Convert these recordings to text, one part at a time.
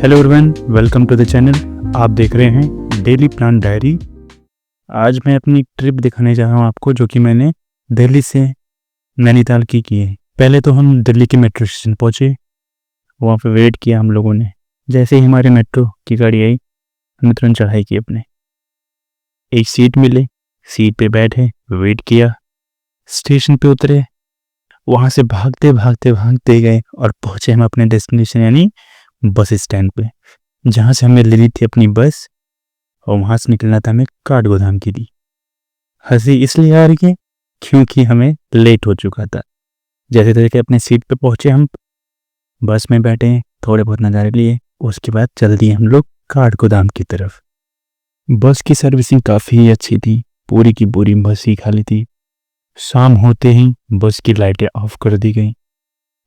Hello everyone, welcome to the channel. आप देख रहे हैं डेली प्लान डायरी। आज मैं अपनी ट्रिप दिखाने जा रहा हूँ आपको, जो कि मैंने दिल्ली से नैनीताल की है। पहले तो हम दिल्ली के मेट्रो स्टेशन पहुँचे, वहाँ पे वेट किया हम लोगों ने। जैसे ही हमारे मेट्रो की गाड़ी आई, हमने तुरंत चढ़ाई की अपने। एक सीट मिले, सीट पे बैठे, वेट किया, स्टेशन पे उतरे, वहाँ से भागते भागते भागते गए और पहुँचे हम अपने डेस्टिनेशन यानी बस स्टैंड पे, जहाँ से हमने ले ली थी अपनी बस और वहाँ से निकलना था हमें काठगोदाम के लिए। हंसी इसलिए आ रही है क्योंकि हमें लेट हो चुका था। जैसे तैसे अपने सीट पे पहुँचे, हम बस में बैठे, थोड़े बहुत नज़ारे लिए, उसके बाद चल दिए हम लोग काठगोदाम की तरफ। बस की सर्विसिंग काफ़ी अच्छी थी, पूरी की पूरी बस ही खाली थी। शाम होते ही बस की लाइटें ऑफ कर दी गई।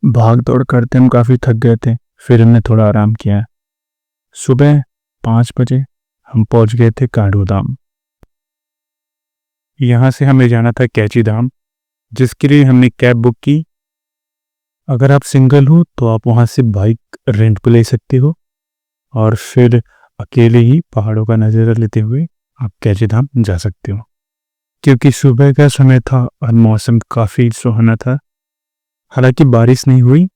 भाग दौड़ करते हम काफ़ी थक गए थे, फिर हमने थोड़ा आराम किया। सुबह 5 बजे हम पहुंच गए थे काठगोदाम। यहाँ से हमें जाना था कैची धाम, जिसके लिए हमने कैब बुक की। अगर आप सिंगल हो तो आप वहाँ से बाइक रेंट पे ले सकते हो और फिर अकेले ही पहाड़ों का नज़ारा लेते हुए आप कैची धाम जा सकते हो। क्योंकि सुबह का समय था और मौसम काफ़ी सुहाना था, हालांकि बारिश नहीं हुई,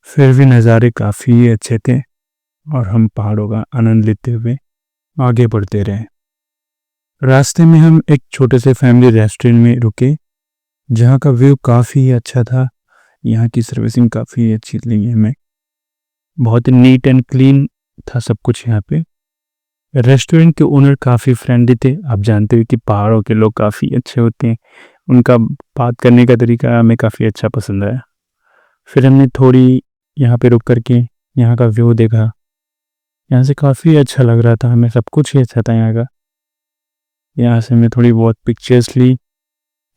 फिर भी नज़ारे काफ़ी अच्छे थे और हम पहाड़ों का आनंद लेते हुए आगे बढ़ते रहे। रास्ते में हम एक छोटे से फैमिली रेस्टोरेंट में रुके, जहाँ का व्यू काफ़ी अच्छा था। यहाँ की सर्विसिंग काफ़ी अच्छी लगी हमें, बहुत नीट एंड क्लीन था सब कुछ यहाँ पे। रेस्टोरेंट के ओनर काफ़ी फ्रेंडली थे। आप जानते हो कि पहाड़ों के लोग काफ़ी अच्छे होते हैं, उनका बात करने का तरीका हमें काफ़ी अच्छा पसंद आया। फिर हमने थोड़ी यहाँ पे रुक करके यहाँ का व्यू देखा। यहाँ से काफ़ी अच्छा लग रहा था हमें, सब कुछ ही अच्छा था यहाँ का। यहाँ से हमने थोड़ी बहुत पिक्चर्स ली,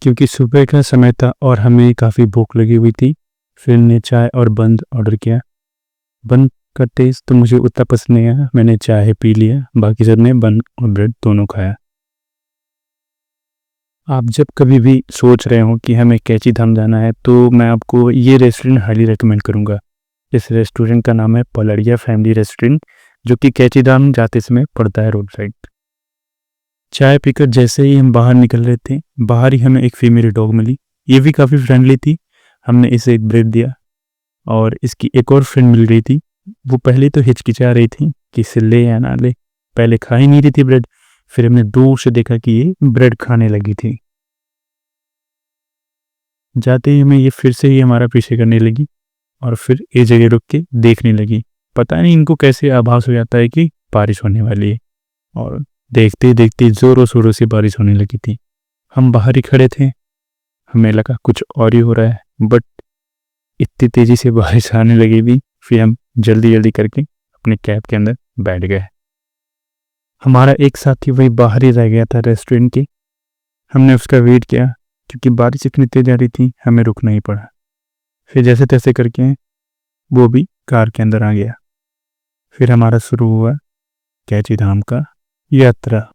क्योंकि सुबह का समय था और हमें काफ़ी भूख लगी हुई थी। फिर हमने चाय और बंद ऑर्डर किया। बंद का टेस्ट तो मुझे उतना पसंद नहीं आया, मैंने चाय पी लिया, बाकी सब ने बन और ब्रेड दोनों खाया। आप जब कभी भी सोच रहे हो कि हमें कैची धाम जाना है, तो मैं आपको ये रेस्टोरेंट हाईली रिकमेंड करूँगा। इस रेस्टोरेंट का नाम है पलड़िया फैमिली रेस्टोरेंट, जो कि कैची धाम जाते समय पड़ता है रोड साइड। चाय पीकर जैसे ही हम बाहर निकल रहे थे, बाहर ही हमें एक फीमेल डॉग मिली। ये भी काफ़ी फ्रेंडली थी। हमने इसे एक ब्रेड दिया और इसकी एक और फ्रेंड मिल गई थी। वो पहले तो हिचकिचा रही थी कि इसे ले या ना ले, पहले खा ही नहीं रही थी ब्रेड। फिर हमने दूर से देखा कि ये ब्रेड खाने लगी थी। जाते ही हमें ये फिर से ही हमारा पीछे करने लगी और फिर एक जगह रुक के देखने लगी। पता नहीं इनको कैसे आभास हो जाता है कि बारिश होने वाली है, और देखते देखते जोरों शोरों से बारिश होने लगी थी। हम बाहर ही खड़े थे, हमें लगा कुछ और ही हो रहा है, बट इतनी तेजी से बारिश आने लगी भी। फिर हम जल्दी जल्दी करके अपने कैब के अंदर बैठ गए। हमारा एक साथी वही बाहर ही रह गया था रेस्टोरेंट के। हमने उसका वेट किया, क्योंकि बारिश इतनी तेज आ रही थी, हमें रुकना ही पड़ा। फिर जैसे तैसे करके वो भी कार के अंदर आ गया। फिर हमारा शुरू हुआ कैची धाम का यात्रा।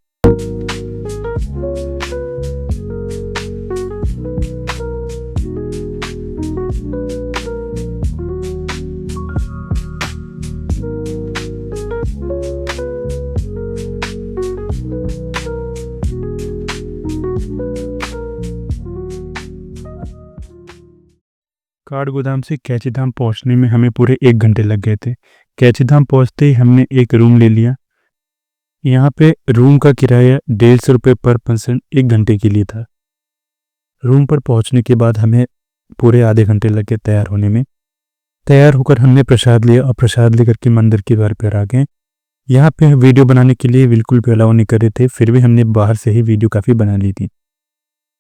काठगोदाम से कैची धाम पहुंचने में हमें पूरे 1 घंटे लग गए थे। कैची धाम पहुंचते ही हमने एक रूम ले लिया। यहाँ पे रूम का किराया 150 रुपये पर पर्सन 1 घंटे के लिए था। रूम पर पहुंचने के बाद हमें पूरे आधे घंटे लग गए तैयार होने में। तैयार होकर हमने प्रसाद लिया और प्रसाद लेकर के मंदिर के द्वार पर आ गए। यहाँ पे वीडियो बनाने के लिए बिल्कुल भी अलाउ नहीं कर रहे थे, फिर भी हमने बाहर से ही वीडियो काफ़ी बना ली थी।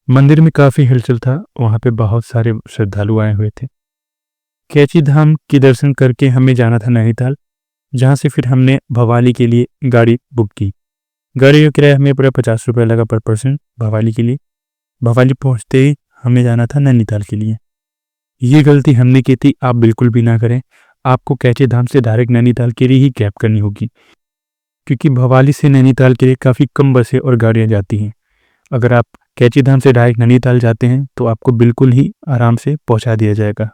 मंदिर में काफ़ी हलचल था, वहाँ पे बहुत सारे श्रद्धालु आए हुए थे। कैची धाम के दर्शन करके हमें जाना था नैनीताल, जहाँ से फिर हमने भवाली के लिए गाड़ी बुक की। गाड़ी का किराया हमें पूरा 50 रुपये लगा पर पर्सन भवाली के लिए। भवाली पहुँचते ही हमें जाना था नैनीताल के लिए। ये गलती हमने की थी, आप बिल्कुल भी ना करें। आपको कैची धाम से डायरेक्ट नैनीताल के लिए ही कैब करनी होगी, क्योंकि भवाली से नैनीताल के लिए काफ़ी कम बसें और गाड़ियाँ जाती हैं। अगर आप कैची धाम से डायरेक्ट नैनीताल जाते हैं तो आपको बिल्कुल ही आराम से पहुंचा दिया जाएगा।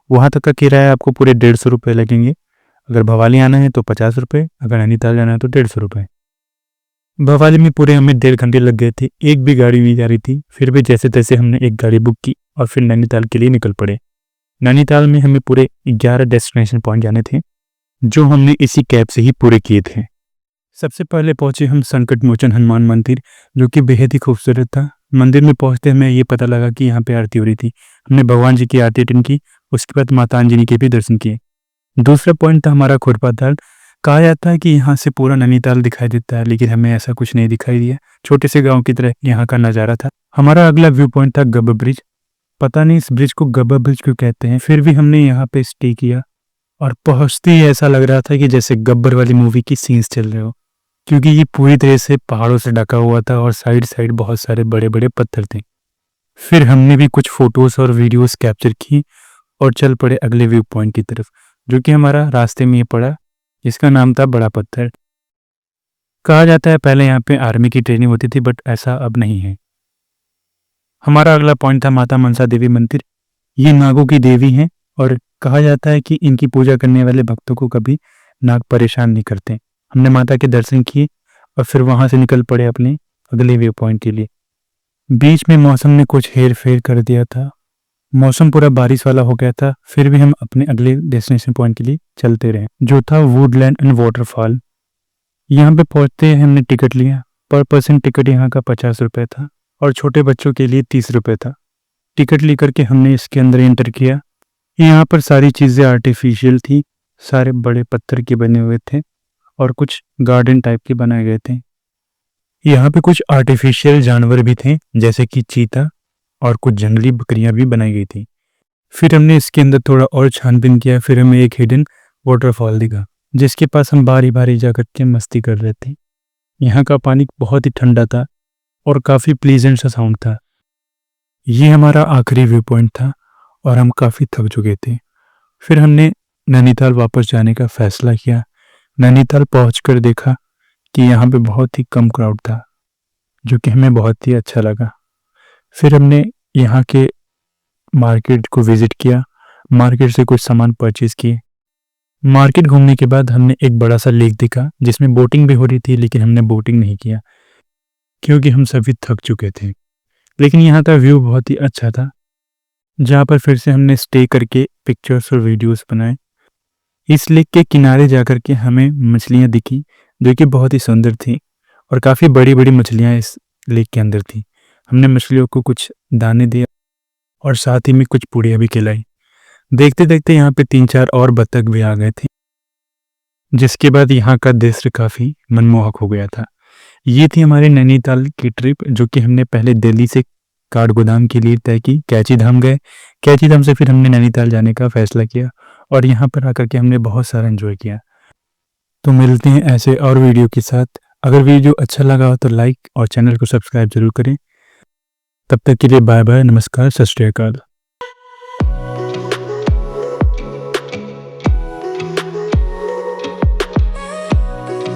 वहां तक का किराया आपको पूरे 150 रुपये लगेंगे। अगर भवाली आना है तो 50 रुपये, अगर नैनीताल जाना है तो 150 रुपये। भवाली में पूरे हमें 1.5 घंटे लग गए थे, एक भी गाड़ी नहीं जा रही थी। फिर भी जैसे तैसे हमने एक गाड़ी बुक की और फिर नैनीताल के लिए निकल पड़े। नैनीताल में हमें पूरे 11 डेस्टिनेशन पॉइंट जाने थे, जो हमने इसी कैब से ही पूरे किए थे। सबसे पहले पहुंचे हम संकट मोचन हनुमान मंदिर, जो कि बेहद ही खूबसूरत था। मंदिर में पहुंचते हमें ये पता लगा कि यहाँ पे आरती हो रही थी। हमने भगवान जी की आरती अटेंड की, उसके बाद माता अंजनी के भी दर्शन किए। दूसरा पॉइंट था हमारा खुरपाताल। कहा जाता है कि यहाँ से पूरा नैनीताल दिखाई देता है, लेकिन हमें ऐसा कुछ नहीं दिखाई दिया। छोटे से गांव की तरह यहाँ का नज़ारा था। हमारा अगला व्यू पॉइंट था गब्बर ब्रिज। पता नहीं इस ब्रिज को गब्बर ब्रिज क्यों कहते हैं, फिर भी हमने यहाँ पे स्टे किया और पहुँचते ही ऐसा लग रहा था कि जैसे गब्बर वाली मूवी की सीन्स चल रहे हो, क्योंकि ये पूरी तरह से पहाड़ों से ढका हुआ था और साइड साइड बहुत सारे बड़े बड़े पत्थर थे। फिर हमने भी कुछ फोटोज और वीडियोस कैप्चर की और चल पड़े अगले व्यू पॉइंट की तरफ, जो कि हमारा रास्ते में ही पड़ा, जिसका नाम था बड़ा पत्थर। कहा जाता है पहले यहाँ पे आर्मी की ट्रेनिंग होती थी, बट ऐसा अब नहीं है। हमारा अगला पॉइंट था माता मनसा देवी मंदिर। ये नागों की देवी हैं और कहा जाता है कि इनकी पूजा करने वाले भक्तों को कभी नाग परेशान नहीं करते। हमने माता के दर्शन किए और फिर वहां से निकल पड़े अपने अगले व्यू पॉइंट के लिए। बीच में मौसम ने कुछ हेर फेर कर दिया था, मौसम पूरा बारिश वाला हो गया था। फिर भी हम अपने अगले डेस्टिनेशन पॉइंट के लिए चलते रहे, जो था वुडलैंड एंड वाटरफॉल। यहाँ पे पहुंचते ही हमने टिकट लिया। पर पर्सन टिकट यहाँ का 50 रुपये था और छोटे बच्चों के लिए 30 रुपये था। टिकट लेकर के हमने इसके अंदर एंटर किया। यहाँ पर सारी चीज़ें आर्टिफिशियल थी, सारे बड़े पत्थर के बने हुए थे और कुछ गार्डन टाइप के बनाए गए थे। यहाँ पे कुछ आर्टिफिशियल जानवर भी थे, जैसे कि चीता, और कुछ जंगली बकरियां भी बनाई गई थी। फिर हमने इसके अंदर थोड़ा और छानबीन किया। फिर हमें एक हिडन वाटरफॉल दिखा, जिसके पास हम बारी बारी जा करके मस्ती कर रहे थे। यहाँ का पानी बहुत ही ठंडा था और काफ़ी प्लीजेंट सा साउंड था। ये हमारा आखिरी व्यू पॉइंट था और हम काफ़ी थक चुके थे। फिर हमने नैनीताल वापस जाने का फैसला किया। नैनीताल पहुंचकर देखा कि यहाँ पे बहुत ही कम क्राउड था, जो कि हमें बहुत ही अच्छा लगा। फिर हमने यहाँ के मार्केट को विजिट किया, मार्केट से कुछ सामान परचेज किए। मार्केट घूमने के बाद हमने एक बड़ा सा लेक देखा, जिसमें बोटिंग भी हो रही थी, लेकिन हमने बोटिंग नहीं किया क्योंकि हम सभी थक चुके थे। लेकिन यहाँ का व्यू बहुत ही अच्छा था, जहाँ पर फिर से हमने स्टे करके पिक्चर्स और वीडियोस बनाए। इस लेक के किनारे जाकर के हमें मछलियाँ दिखी, जो कि बहुत ही सुंदर थी और काफ़ी बड़ी बड़ी मछलियाँ इस लेक के अंदर थी। हमने मछलियों को कुछ दाने दिए और साथ ही में कुछ पुड़िया भी खिलाई। देखते देखते यहाँ पे 3-4 और बत्तख भी आ गए थे, जिसके बाद यहाँ का दृश्य काफ़ी मनमोहक हो गया था। ये थी हमारी नैनीताल की ट्रिप, जो कि हमने पहले दिल्ली से काठगोदाम के लिए तय की। कैची धाम गए, कैची धाम से फिर हमने नैनीताल जाने का फैसला किया और यहाँ पर आकर के हमने बहुत सारा एंजॉय किया। तो मिलते हैं ऐसे और वीडियो के साथ। अगर वीडियो अच्छा लगा हो तो लाइक और चैनल को सब्सक्राइब जरूर करें। तब तक के लिए बाय बाय, नमस्कार, सत श्री अकाल।